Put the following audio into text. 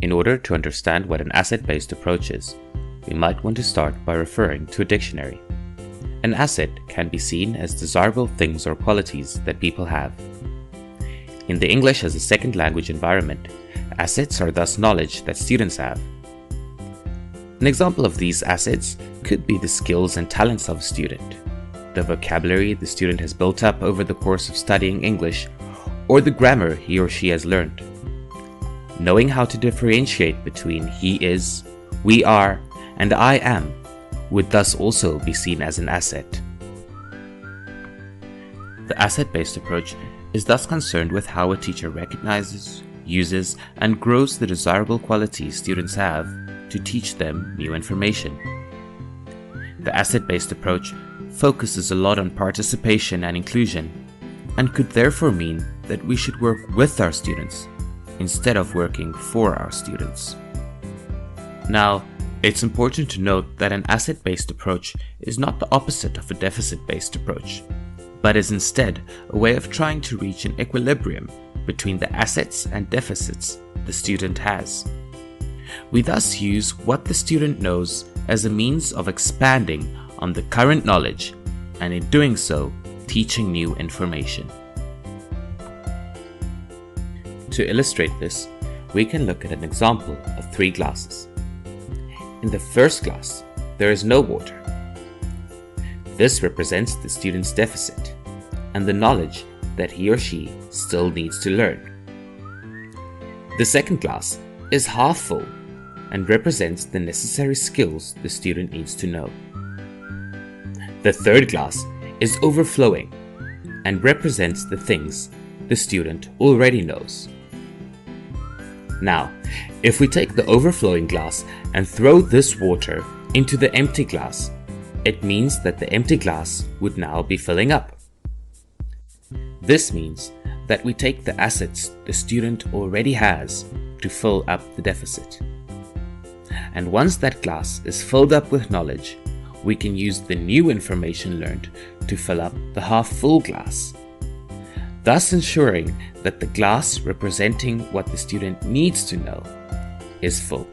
In order to understand what an asset-based approach is, we might want to start by referring to a dictionary. An asset can be seen as desirable things or qualities that people have. In the English as a second language environment, assets are thus knowledge that students have. An example of these assets could be the skills and talents of a student, the vocabulary the student has built up over the course of studying English, or the grammar he or she has learned. Knowing how to differentiate between he is, we are, and I am would thus also be seen as an asset. The asset-based approach is thus concerned with how a teacher recognizes, uses, and grows the desirable qualities students have to teach them new information. The asset-based approach focuses a lot on participation and inclusion, and could therefore mean that we should work with our students instead of working for our students. Now, it's important to note that an asset-based approach is not the opposite of a deficit-based approach, but is instead a way of trying to reach an equilibrium between the assets and deficits the student has. We thus use what the student knows as a means of expanding on the current knowledge, and in doing so, teaching new information. To illustrate this, we can look at an example of 3 glasses. In the first glass, there is no water. This represents the student's deficit and the knowledge that he or she still needs to learn. The second glass is half full and represents the necessary skills the student needs to know. The third glass is overflowing and represents the things the student already knows. Now, if we take the overflowing glass and throw this water into the empty glass, it means that the empty glass would now be filling up. This means that we take the assets the student already has to fill up the deficit. And once that glass is filled up with knowledge, we can use the new information learned to fill up the half-full glass, thus ensuring that the glass representing what the student needs to know is full.